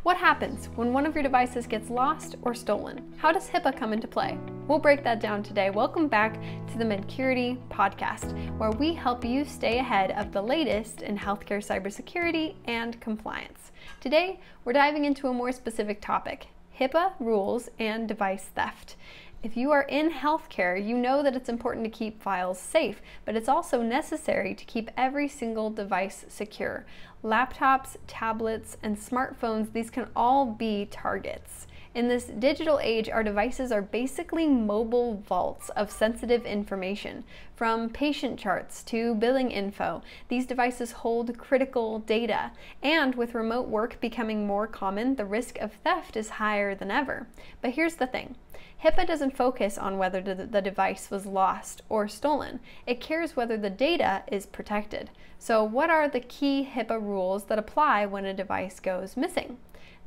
What happens when one of your devices gets lost or stolen? How does HIPAA come into play? We'll break that down today. Welcome back to the Medcurity podcast, where we help you stay ahead of the latest in healthcare cybersecurity and compliance. Today, we're diving into a more specific topic: HIPAA rules and device theft. If you are in healthcare, you know that it's important to keep files safe, but it's also necessary to keep every single device secure. Laptops, tablets, and smartphones, these can all be targets. In this digital age, our devices are basically mobile vaults of sensitive information. From patient charts to billing info, these devices hold critical data. And with remote work becoming more common, the risk of theft is higher than ever. But here's the thing. HIPAA doesn't focus on whether the device was lost or stolen. It cares whether the data is protected. So what are the key HIPAA rules that apply when a device goes missing?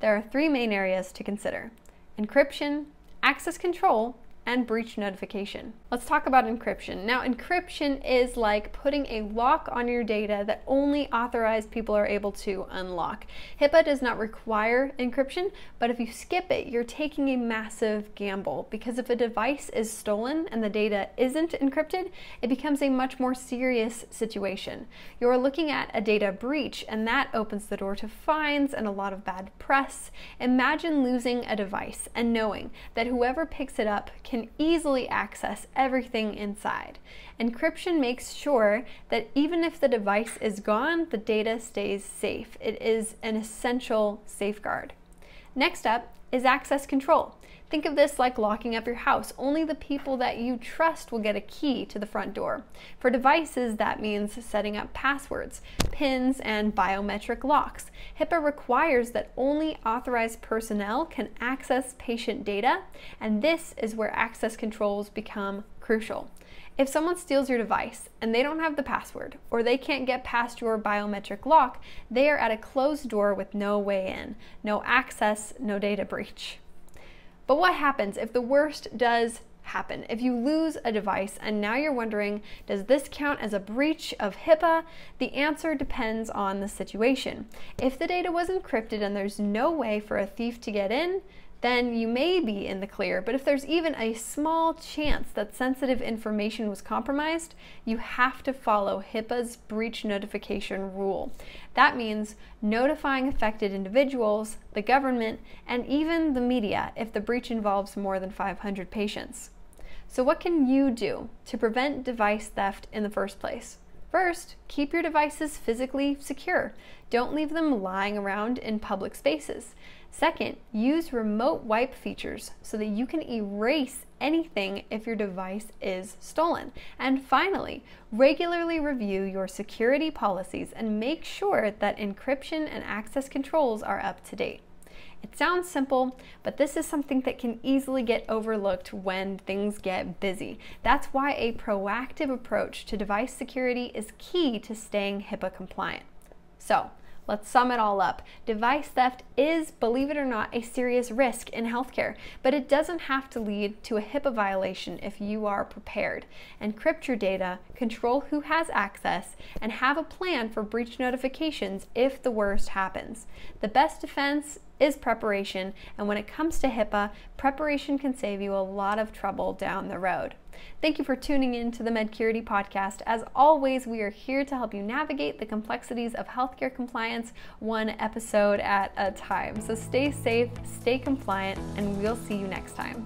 There are three main areas to consider: encryption, access control, and breach notification. Let's talk about encryption. Now, encryption is like putting a lock on your data that only authorized people are able to unlock. HIPAA does not require encryption, but if you skip it, you're taking a massive gamble, because if a device is stolen and the data isn't encrypted, it becomes a much more serious situation. You're looking at a data breach, and that opens the door to fines and a lot of bad press. Imagine losing a device and knowing that whoever picks it up can easily access everything inside. Encryption makes sure that even if the device is gone, the data stays safe. It is an essential safeguard. Next up is access control. Think of this like locking up your house. Only the people that you trust will get a key to the front door. For devices, that means setting up passwords, PINs, and biometric locks. HIPAA requires that only authorized personnel can access patient data, and this is where access controls become crucial. If someone steals your device and they don't have the password, or they can't get past your biometric lock, they are at a closed door with no way in, no access, no data breach. But what happens if the worst does happen? If you lose a device and now you're wondering, does this count as a breach of HIPAA? The answer depends on the situation. If the data was encrypted and there's no way for a thief to get in, then you may be in the clear. But if there's even a small chance that sensitive information was compromised, you have to follow HIPAA's breach notification rule. That means notifying affected individuals, the government, and even the media if the breach involves more than 500 patients. So what can you do to prevent device theft in the first place? First, keep your devices physically secure. Don't leave them lying around in public spaces. Second, use remote wipe features so that you can erase anything if your device is stolen. And finally, regularly review your security policies and make sure that encryption and access controls are up to date. It sounds simple, but this is something that can easily get overlooked when things get busy. That's why a proactive approach to device security is key to staying HIPAA compliant. So, let's sum it all up. Device theft is, believe it or not, a serious risk in healthcare, but it doesn't have to lead to a HIPAA violation if you are prepared. Encrypt your data, control who has access, and have a plan for breach notifications if the worst happens. The best defense is preparation, and when it comes to HIPAA, preparation can save you a lot of trouble down the road. Thank you for tuning in to the Medcurity podcast. As always, we are here to help you navigate the complexities of healthcare compliance one episode at a time. So stay safe, stay compliant, and we'll see you next time.